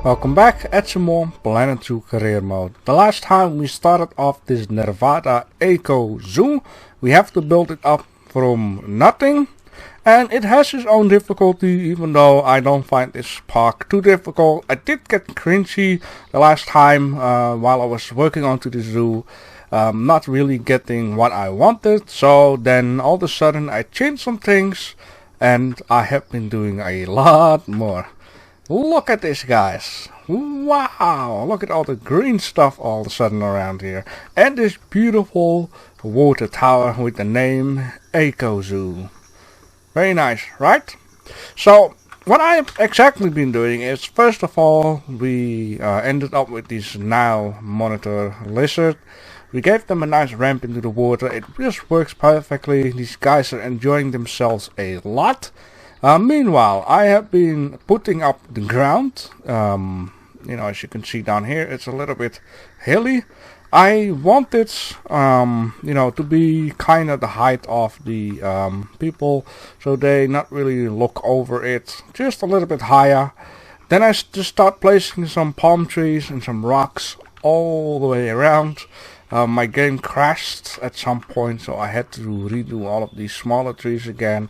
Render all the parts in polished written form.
Welcome back at some more Planetzoo career mode. The last time we started off this Nevada Eco Zoo, we have to build it up from nothing. And it has its own difficulty, even though I don't find this park too difficult. I did get cringy the last time while I was working onto the zoo. Not really getting what I wanted. So then all of a sudden I changed some things. And I have been doing a lot more. Look at this, guys. Wow, look at all the green stuff all of a sudden around here. And this beautiful water tower with the name Eco Zoo. Very nice, right? So, what I have exactly been doing is, first of all, we ended up with this Nile monitor lizard. We gave them a nice ramp into the water. It just works perfectly. These guys are enjoying themselves a lot. Meanwhile, I have been putting up the ground. You know, as you can see down here, it's a little bit hilly. I wanted, you know, to be kind of the height of the people, so they not really look over it, just a little bit higher. Then I just start placing some palm trees and some rocks all the way around. My game crashed at some point, so I had to redo all of these smaller trees again.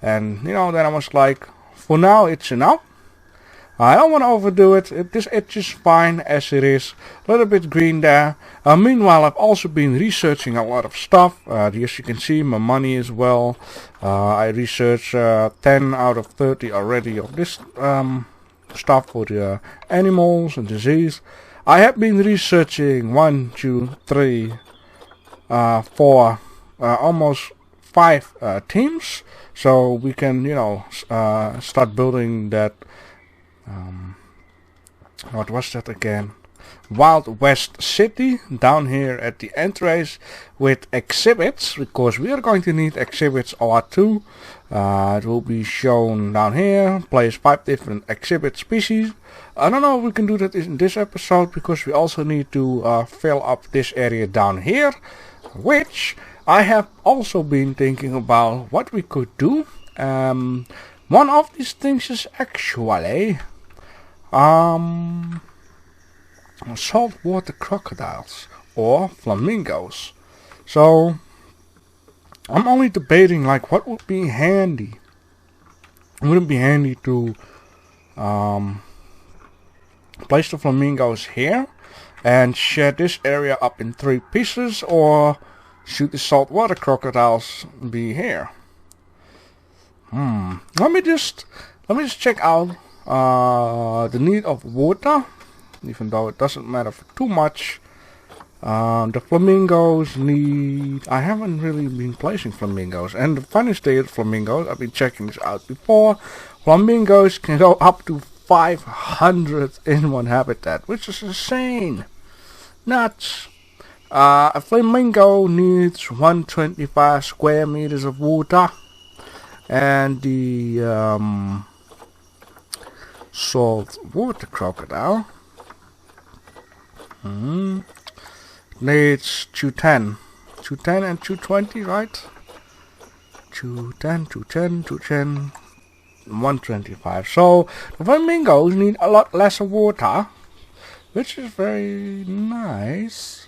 And, you know, then I was like, for now it's enough. I don't want to overdo it. This edge is fine as it is. A little bit green there. Meanwhile, I've also been researching a lot of stuff. As you can see, my money as well. I researched 10 out of 30 already of this stuff for the animals and disease. I have been researching 1, 2, 3, 4, almost 5 teams. So we can, you know, start building that, what was that again? Wild West City down here at the entrance with exhibits, because we are going to need exhibits a lot too. It will be shown down here. Place 5 different exhibit species. I don't know if we can do that in this episode, because we also need to fill up this area down here, which I have also been thinking about what we could do. One of these things is actually saltwater crocodiles or flamingos. So I'm only debating like what would be handy. Would it be handy to place the flamingos here and share this area up in 3 pieces, or should the saltwater crocodiles be here? Let me just check out the need of water, even though it doesn't matter for too much. The flamingos need... I haven't really been placing flamingos, and the funniest thing is flamingos, I've been checking this out before, flamingos can go up to 500 in one habitat, which is insane. Nuts. A flamingo needs 125 square meters of water, and the saltwater crocodile needs 210 and 220, right? 210, 125. So the flamingos need a lot less water, which is very nice.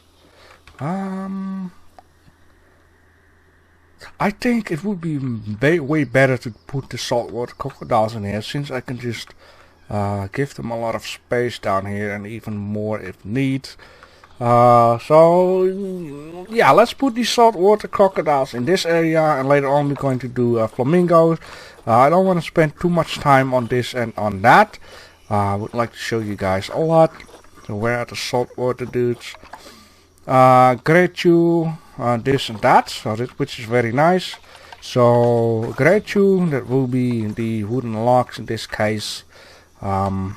I think it would be way better to put the saltwater crocodiles in here, since I can just give them a lot of space down here, and even more if need. So yeah, let's put these saltwater crocodiles in this area, and later on we're going to do flamingos. I don't want to spend too much time on this and on that. I would like to show you guys a lot. So where are the saltwater dudes? Planetzoo, this and that, so which is very nice. So Planetzoo, that will be the wooden logs in this case. I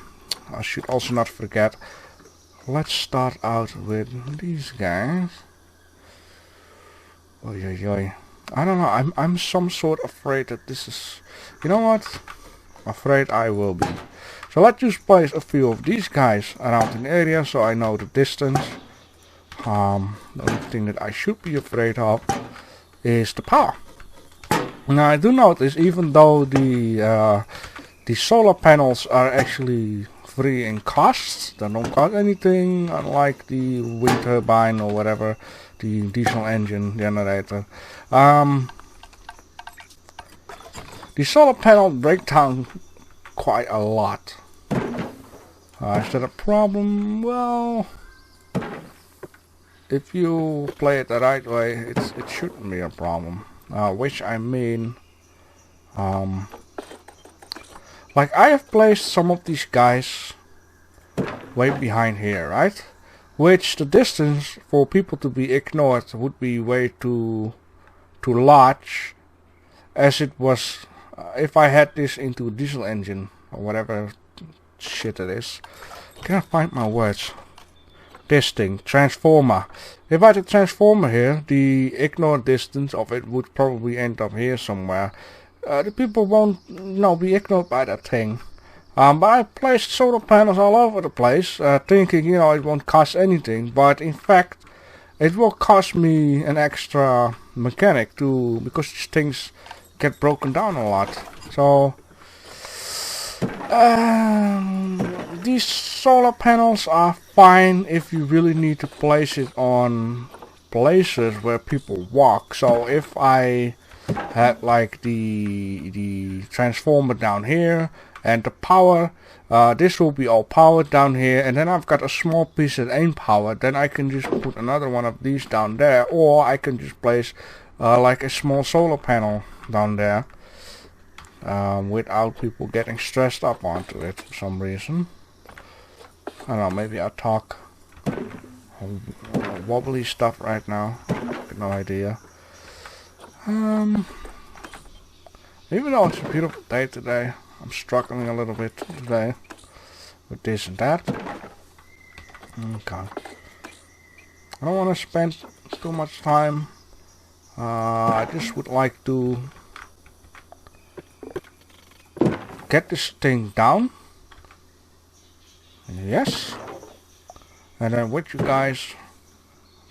should also not forget. Let's start out with these guys. Oy, oy, oy. I don't know. I'm some sort afraid that this is. You know what? Afraid I will be. So let's just place a few of these guys around in the area, so I know the distance. The only thing that I should be afraid of is the power. Now I do notice, even though the solar panels are actually free in costs. They don't cost anything, unlike the wind turbine or whatever, the diesel engine generator. The solar panel break down quite a lot. Is that a problem? Well, if you play it the right way, it shouldn't be a problem. Which I mean, like I have placed some of these guys way behind here, right? Which the distance for people to be ignored would be way too large, as it was if I had this into a diesel engine or whatever shit it is. Can't find my words. This thing, transformer. If I had a transformer here, the ignore distance of it would probably end up here somewhere. The people won't, be ignored by that thing. But I placed solar panels all over the place, thinking, it won't cost anything. But in fact, it will cost me an extra mechanic too, because these things get broken down a lot. So, these solar panels are fine if you really need to place it on places where people walk. So if I had like the transformer down here and the power, this will be all powered down here, and then I've got a small piece that ain't powered, then I can just put another one of these down there, or I can just place like a small solar panel down there. Without people getting stressed up onto it for some reason. I don't know, maybe I talk wobbly stuff right now. No idea. Even though it's a beautiful day today, I'm struggling a little bit today with this and that. Okay. I don't want to spend too much time. I just would like to get this thing down. Yes. And then with you guys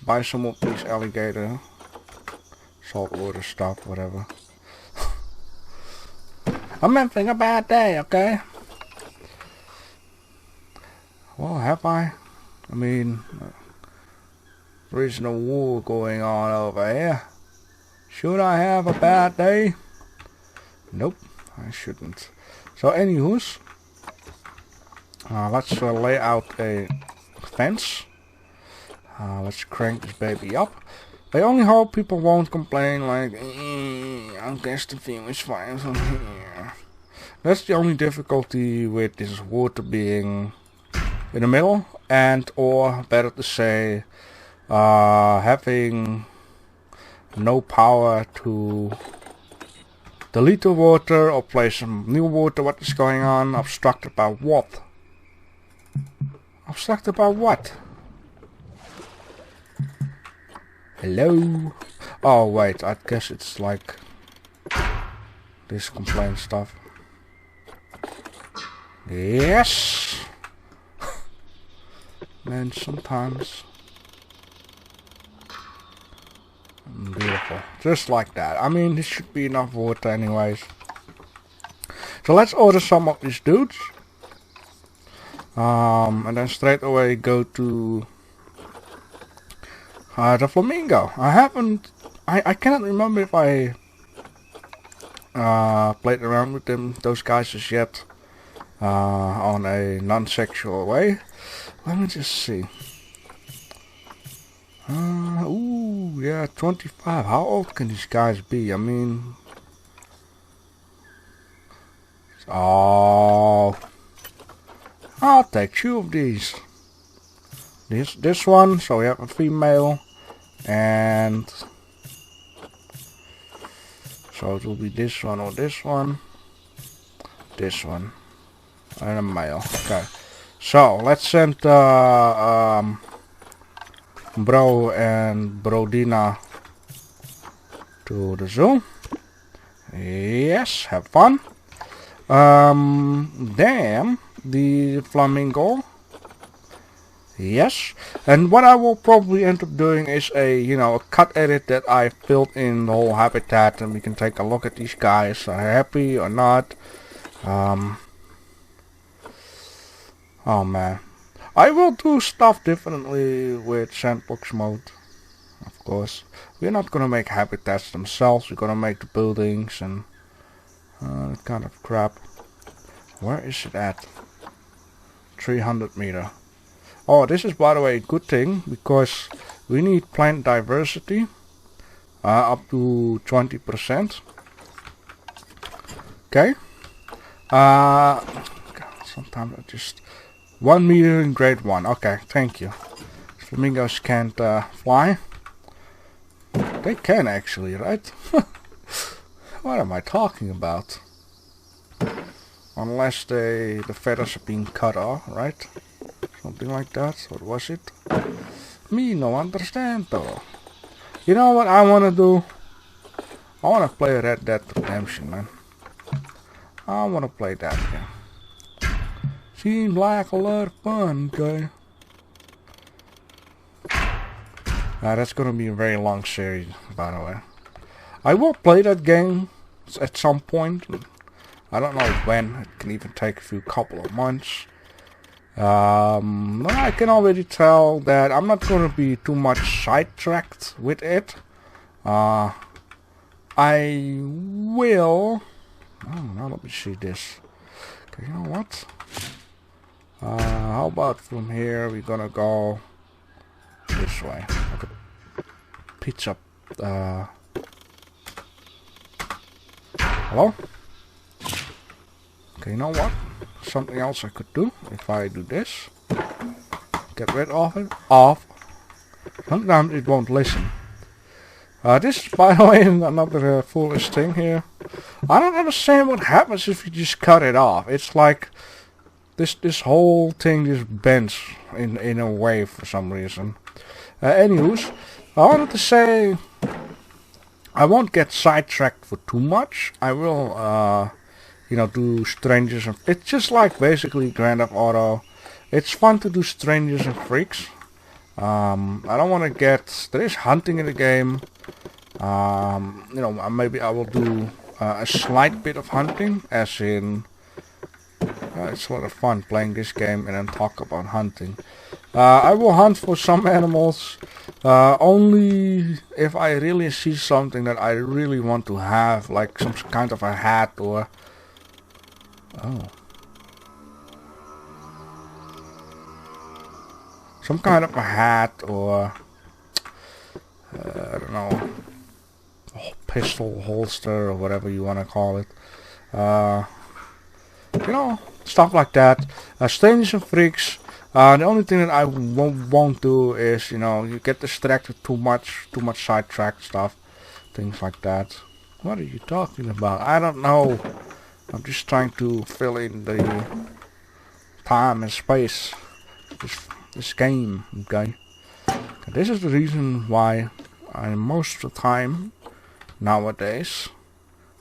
buy some of these alligator saltwater stuff, whatever. I'm having a bad day, okay? Well, have I? I mean, there is no war going on over here. Should I have a bad day? Nope, I shouldn't. So anywho's, let's lay out a fence. Let's crank this baby up. I only hope people won't complain like, I guess the thing is fine from here. That's the only difficulty with this water being in the middle, and or better to say, having no power to delete the water or place some new water. What is going on? Obstructed by what? Obstructed by what? Hello? Oh wait, I guess it's like this complaint stuff. Yes! Man, sometimes. Beautiful. Just like that. I mean, this should be enough water anyways. So let's order some of these dudes. And then straight away go to the flamingo. I cannot remember if I played around with those guys as yet on a non-sexual way. Let me just see. Ooh, yeah, 25. How old can these guys be? I mean, oh, I'll take 2 of these. This one, so we have a female, and so it will be this one or this one, and a male. Okay, so let's send Bro and Brodina to the zoo. Yes, have fun. Then the flamingo. Yes, and what I will probably end up doing is a cut edit that I filled in the whole habitat, and we can take a look at these guys. Are happy or not? Oh man. I will do stuff differently with sandbox mode, of course. We're not gonna make habitats themselves, we're gonna make the buildings and that kind of crap. Where is it at? 300 meter. Oh, this is by the way a good thing, because we need plant diversity up to 20%. Okay. Sometimes I just 1 meter in grade 1. Okay, thank you. Flamingos can't fly. They can actually, right? What am I talking about? Unless the feathers are being cut off, right? Something like that. What was it? Me no understand though. You know what I wanna do? I wanna play Red Dead Redemption, man. I wanna play that game. Seems like a lot of fun, okay? That's gonna be a very long series, by the way. I will play that game at some point. I don't know when. It can even take a couple of months. But I can already tell that I'm not gonna be too much sidetracked with it. I will. Oh, now let me see this. Okay, you know what? How about from here we're gonna go this way. Like a pizza. Hello? Okay, you know what? Something else I could do if I do this. Get rid of it. Sometimes it won't listen. This is, by the way, another foolish thing here. I don't understand what happens if you just cut it off. It's like this whole thing just bends in a way for some reason. Anyways, I wanted to say I won't get sidetracked for too much. I will, you know, do strangers and it's just like basically Grand Theft Auto. It's fun to do strangers and freaks. I don't want to get. There is hunting in the game. You know, maybe I will do a slight bit of hunting, as in it's a lot of fun playing this game and then talk about hunting. I will hunt for some animals only if I really see something that I really want to have, like some kind of a hat or some kind of a hat or I don't know, pistol holster or whatever you want to call it. You know, stuff like that. Strangers and freaks. The only thing that I won't do is, you know, you get distracted too much sidetracked stuff, things like that. What are you talking about? I don't know. I'm just trying to fill in the time and space. This game, okay? And this is the reason why I most of the time nowadays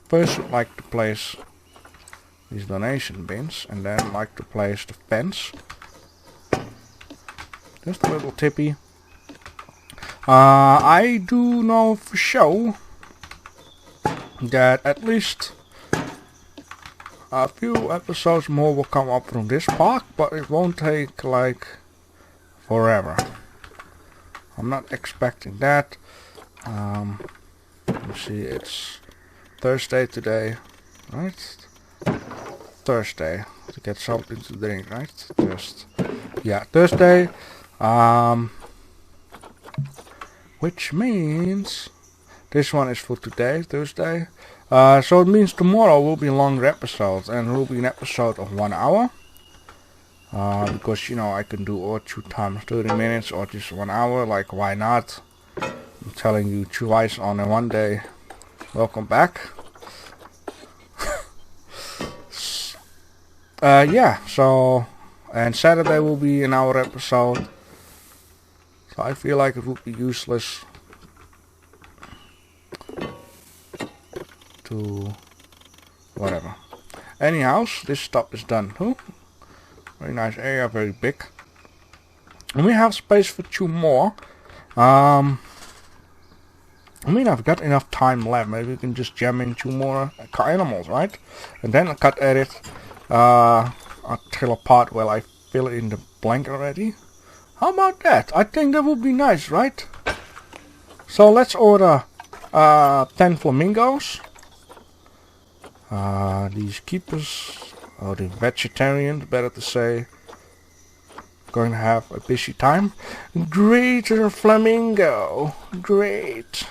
first would like to place these donation bins and then like to place the fence. Just a little tippy. I do know for sure that at least a few episodes more will come up from this park, but it won't take like forever. I'm not expecting that. Let me see, it's Thursday today, right? Thursday, to get something to drink, right? Thursday. Which means this one is for today, Thursday. So it means tomorrow will be a longer episode, and it will be an episode of 1 hour. Because, you know, I can do or 2 times 30 minutes or just 1 hour, like why not? I'm telling you twice on a one day. Welcome back. Yeah, so, and Saturday will be an hour episode. So I feel like it would be useless to whatever. Anyhow, this stuff is done. Very nice area, very big. And we have space for 2 more. I mean, I've got enough time left. Maybe we can just jam in 2 more animals, right? And then cut edit until a part where I fill in the blank already. How about that? I think that would be nice, right? So let's order 10 flamingos. These keepers, or the vegetarians, better to say, going to have a busy time. Greater flamingo. Great.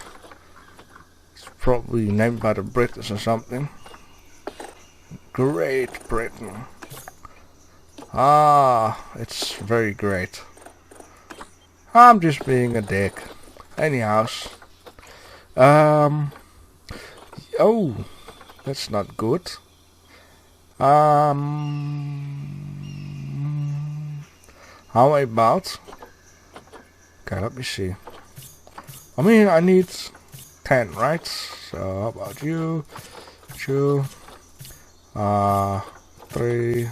It's probably named by the British or something. Great Britain. Ah, it's very great. I'm just being a dick. Anyhow. Oh, that's not good. How about? Okay, let me see. I mean, I need 10, right? So how about you? 2, 3.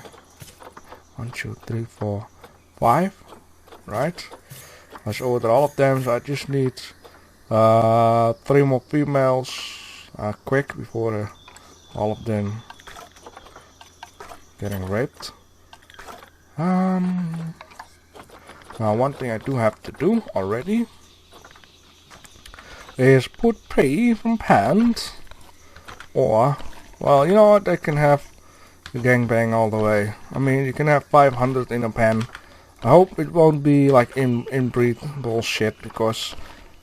1, 2, 3, 4, 5. Right? Let's order all of them. So I just need 3 more females. Quick before all of them getting raped. Now one thing I do have to do already is put pay from pants, or, well, you know what, they can have the gangbang all the way. I mean, you can have 500 in a pen. I hope it won't be like inbreed bullshit, because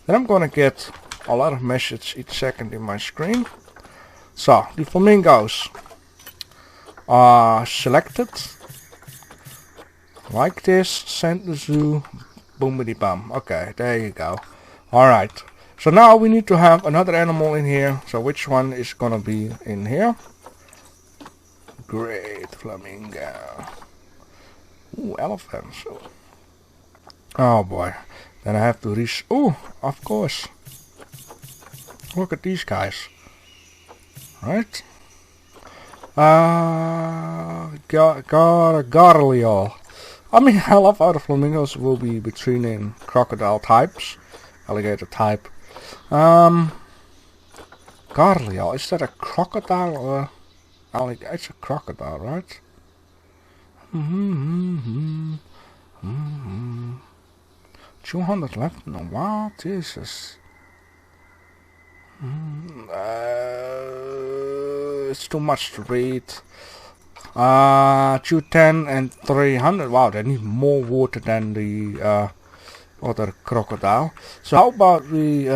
then I'm gonna get a lot of messages each second in my screen. So, the flamingos are selected. Like this, send the zoo, boomity bum. Okay, there you go. Alright, so now we need to have another animal in here. So which one is gonna be in here? Great flamingo. Ooh, elephants. Oh boy. Then I have to ooh, of course. Look at these guys. Right? Garliol. I mean, I love how the flamingos will be between in crocodile types, alligator type. Garliol, is that a crocodile or alligator? It's a crocodile, right? 200 left in a while, Jesus. It's too much to read. 210 and 300. Wow, they need more water than the other crocodile. So how about we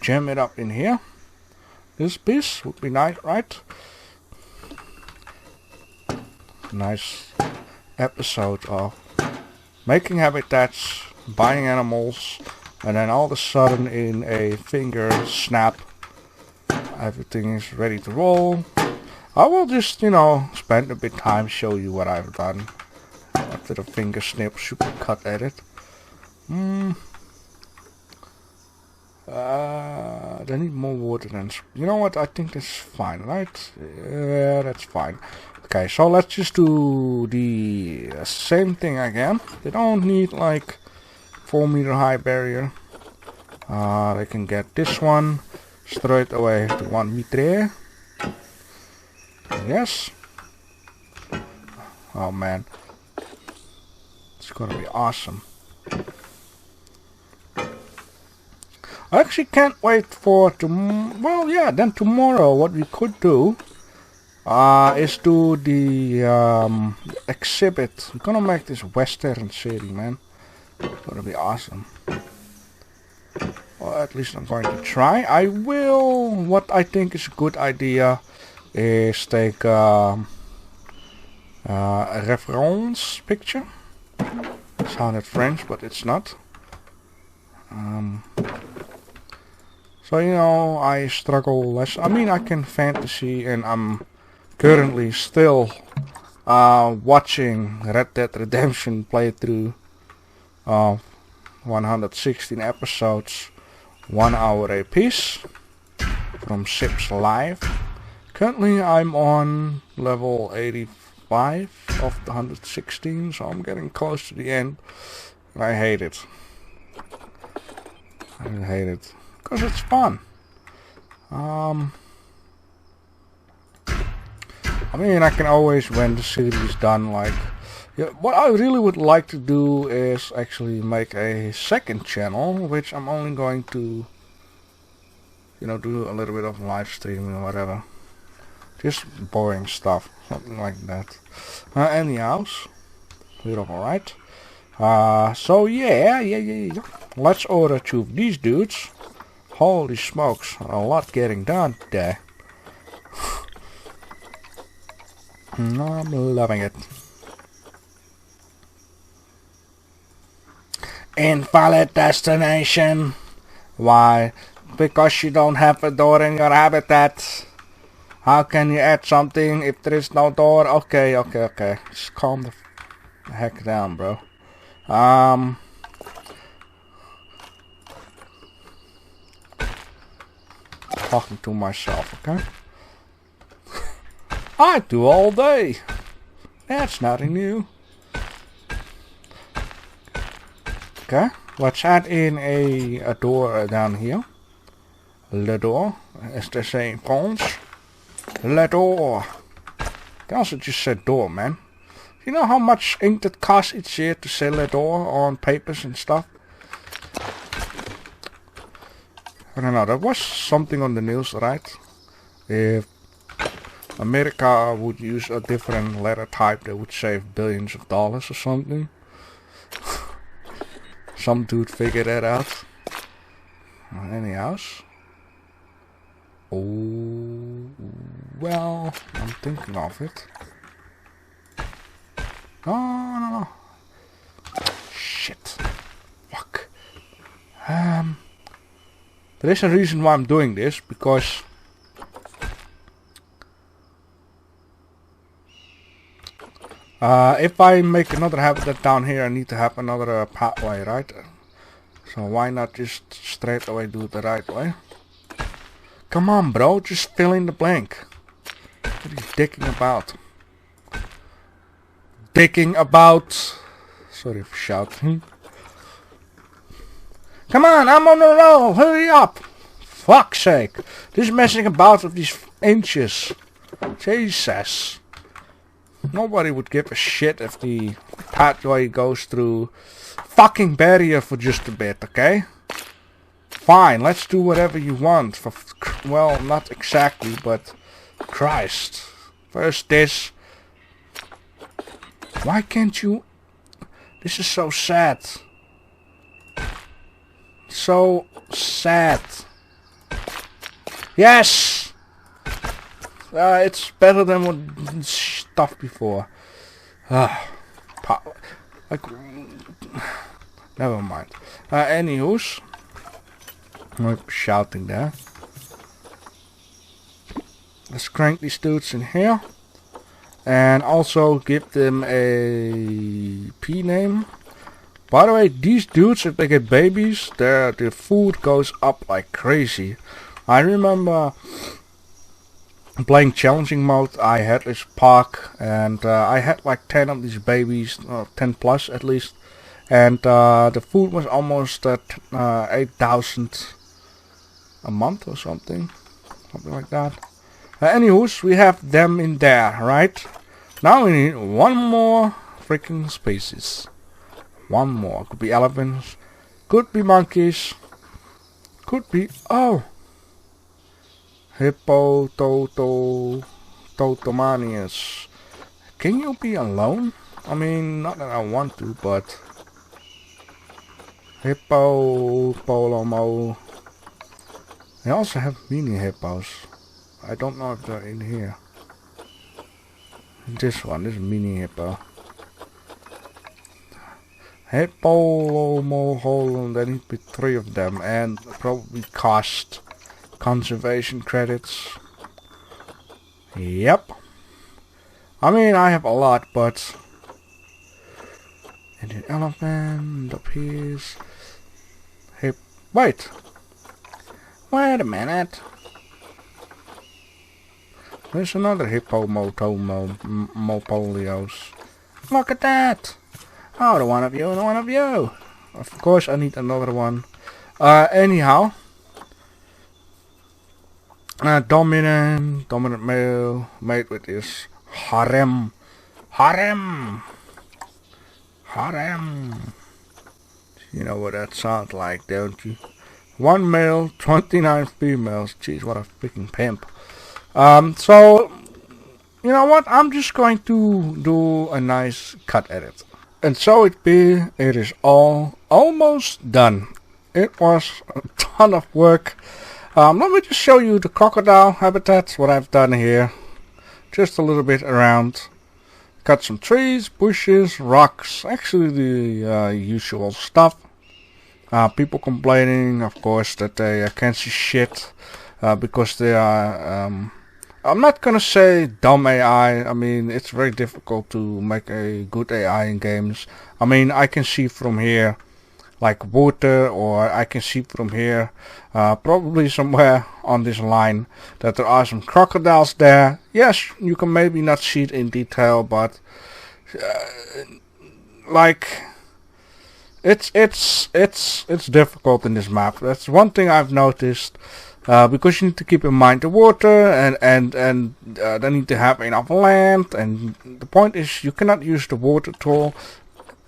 jam it up in here? This piece would be nice, right? Nice episode of making habitats, buying animals, and then all of a sudden in a finger snap everything is ready to roll. I will just, you know, spend a bit of time show you what I've done after the finger snip super cut edit. They need more water than, you know what, I think that's fine, right? Yeah, that's fine. Okay, so let's just do the same thing again. They don't need like 4-meter high barrier. They can get this one straight away to 1 meter. Yes. Oh man, it's gonna be awesome. I actually can't wait for well, yeah, then tomorrow what we could do is do the exhibit. We're gonna make this Western city, man. It's gonna be awesome. Well, at least I'm going to try. I will, what I think is a good idea is take a reference picture. It sounded French, but it's not. So, you know, I struggle less. I mean, I can fantasy, and I'm currently still watching Red Dead Redemption playthrough of 116 episodes, 1 hour a piece, from Sips Live. Currently I'm on level 85 of the 116, so I'm getting close to the end, and I hate it. I hate it, because it's fun. I mean, I can always, when the city is done, like Yeah, what I really would like to do is actually make a second channel, which I'm only going to, you know, do a little bit of live streaming or whatever. Just boring stuff, something like that. Anyhow, we're alright. So yeah. Let's order two of these dudes. Holy smokes, a lot getting done today. I'm loving it. Invalid destination. Why? Because you don't have a door in your habitat. How can you add something if there is no door? Okay. Just calm the heck down, bro. Talking to myself, okay? I do all day. That's nothing new. Okay, let's add in a door down here. Le door, as they say in French. Le door. They also just said door, man. You know how much ink it costs each year to say le door on papers and stuff? I don't know, there was something on the news, right? If America would use a different letter type, they would save billions of dollars or something. Some dude figured that out. Anyhow. Oh, well, I'm thinking of it. No. Shit. Fuck. There is a reason why I'm doing this, because if I make another habitat down here, I need to have another pathway, right? So why not just straight away do it the right way? Come on, bro, just fill in the blank. What are you dicking about? Sorry for shouting. Come on, I'm on the roll, hurry up! Fuck's sake, this messing about with these inches. Jesus. Nobody would give a shit if the pathway goes through fucking barrier for just a bit, okay? Fine, let's do whatever you want. Well, not exactly, but Christ. First this. Why can't you? This is so sad. So sad. Yes! It's better than what stuff before. Never mind. Anywho's. I'm shouting there. Let's crank these dudes in here. And also give them a P name. By the way, these dudes, if they get babies, their food goes up like crazy. I remember playing challenging mode. I had this park, and I had like 10 of these babies, 10 plus at least. And the food was almost at 8,000 a month or something like that. Anyways, we have them in there, right? Now we need one more freaking species. One more. Could be elephants, could be monkeys, could be hippopotamus. Can you be alone? I mean, not that I want to, but hippopolomo. They also have mini hippos. I don't know if they're in here. This one is a mini hippo. Hippolomo, there need to be 3 of them, and probably cost conservation credits. Yep. I mean, I have a lot, but and an elephant up here. Wait a minute. There's another hippomopolios. Look at that. Oh, the one of you and the one of you. Of course, I need another one. Anyhow. Dominant male, mate with his harem. Harem. You know what that sounds like, don't you? 1 male, 29 females. Jeez, what a freaking pimp. So, you know what? I'm just going to do a nice cut edit. And so it be, it is all almost done. It was a ton of work. Let me just show you the crocodile habitat, what I've done here. Just a little bit around. Cut some trees, bushes, rocks, actually the usual stuff. People complaining, of course, that they can't see shit because they are, I'm not gonna say dumb AI. I mean, it's very difficult to make a good AI in games. I mean, I can see from here like water, or I can see from here probably somewhere on this line that there are some crocodiles there. Yes, you can maybe not see it in detail, but like it's difficult in this map. That's one thing I've noticed, because you need to keep in mind the water, and they need to have enough land, and the point is you cannot use the water tool.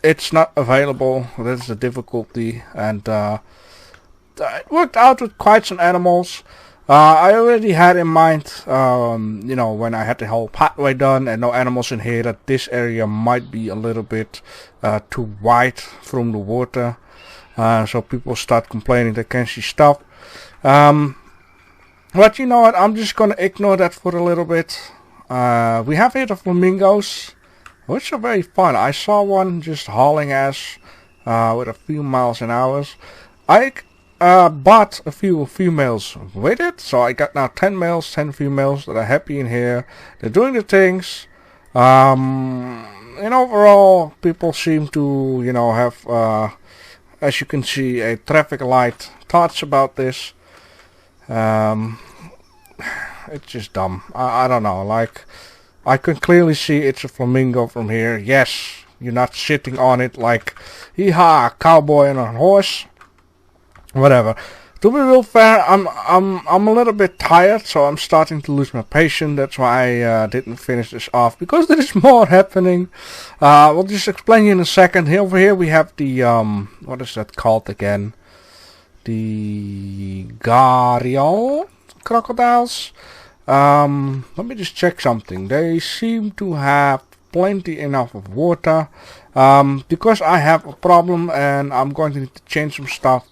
It's not available. That's the difficulty, and it worked out with quite some animals. I already had in mind, you know, when I had the whole pathway done and no animals in here, that this area might be a little bit too wide from the water. So people start complaining they can't see stuff. But you know what, I'm just gonna ignore that for a little bit. We have here the flamingos, which are very fun. I saw one just hauling ass with a few miles an hour. I bought a few females with it, so I got now 10 males, 10 females that are happy in here. They're doing the things. And overall, people seem to, you know, have, as you can see, a traffic light thoughts about this. It's just dumb. I don't know, like, I can clearly see it's a flamingo from here. Yes, you're not sitting on it like, hee-haw, cowboy on a horse. Whatever. To be real fair, I'm a little bit tired, so I'm starting to lose my patience. That's why I didn't finish this off, because there is more happening. We'll just explain you in a second. Here, over here we have the what is that called again? The gharial crocodiles. Let me just check something. They seem to have plenty enough of water. Because I have a problem, and I'm going to need to change some stuff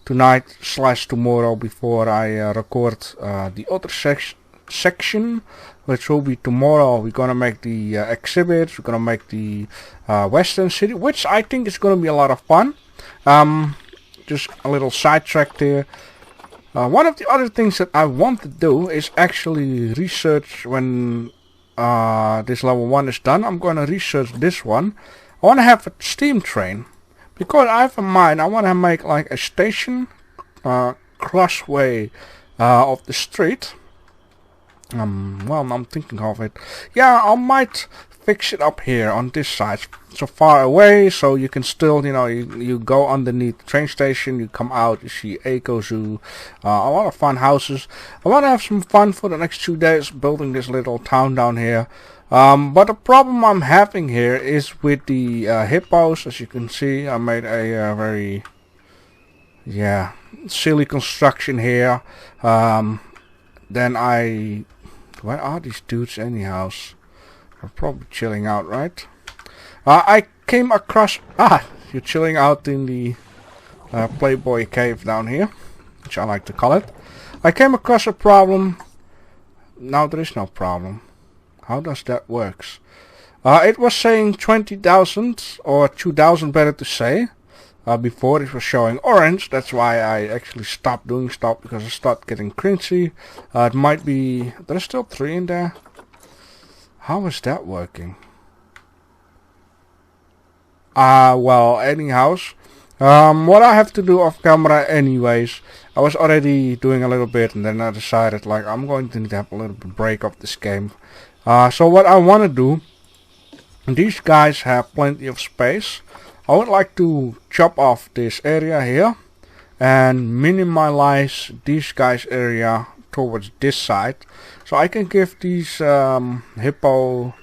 tonight / tomorrow before I record the other section, which will be tomorrow. We're gonna make the exhibits. We're gonna make the Western City, which I think is gonna be a lot of fun. Just a little sidetrack there. One of the other things that I want to do is actually research when this level 1 is done. I'm gonna research this one. I want to have a steam train. Because I have in mind, I want to make like a station crossway of the street. Well, I'm thinking of it. Yeah, I might fix it up here on this side, so far away, so you can still, you know, you go underneath the train station, you come out, you see Eco Zoo, a lot of fun houses. I want to have some fun for the next 2 days building this little town down here. But the problem I'm having here is with the hippos. As you can see, I made a very, yeah, silly construction here. Then where are these dudes anyhow? They're probably chilling out, right? I came across, you're chilling out in the Playboy cave down here, which I like to call it. I came across a problem. Now there is no problem. How does that works? It was saying 20,000 or 2,000, better to say. Before it was showing orange. That's why I actually stopped doing stuff, because I started getting cringy. It might be, there's still 3 in there. How is that working? Well, anyhow, what I have to do off camera anyways. I was already doing a little bit, and then I decided like I'm going to need to have a little bit break of this game. So what I want to do, these guys have plenty of space. I would like to chop off this area here and minimize these guys' area towards this side, so I can give these hippo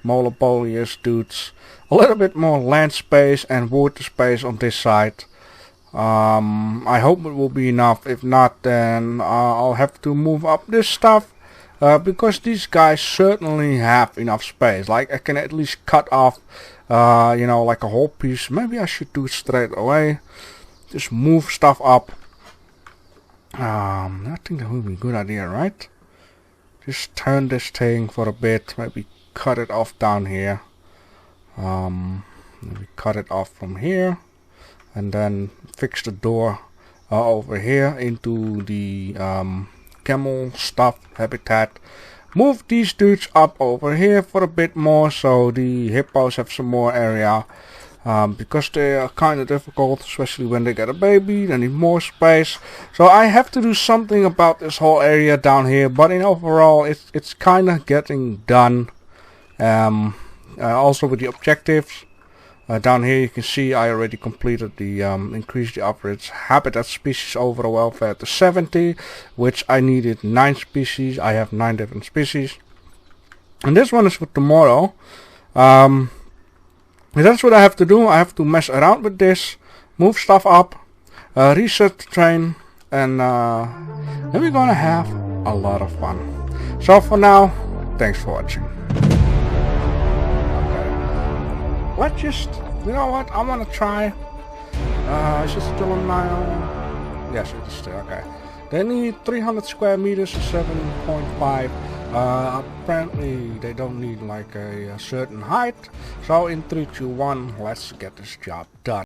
Molopolius dudes. A little bit more land space and water space on this side. I hope it will be enough. If not, then I'll have to move up this stuff. Because these guys certainly have enough space. Like, I can at least cut off, you know, like a whole piece. Maybe I should do it straight away. Just move stuff up. I think that would be a good idea, right? Just turn this thing for a bit. Maybe cut it off down here. Maybe cut it off from here. And then fix the door over here into the camel stuff habitat. Move these dudes up over here for a bit more so the hippos have some more area. Because they are kind of difficult, especially when they get a baby, they need more space. So I have to do something about this whole area down here, but in overall it's kind of getting done. Also with the objectives. Down here you can see I already completed the increase the average habitat species overall welfare to 70, which I needed 9 species. I have 9 different species. And this one is for tomorrow. That's what I have to do. I have to mess around with this, move stuff up, reset the train, and then we're gonna have a lot of fun. So for now, thanks for watching. Let's just, you know what, I want to try, is it still on my own? Yes, it is still, okay. They need 300 square meters to 7.5, apparently they don't need like a certain height, so in 3, 2, 1, let's get this job done.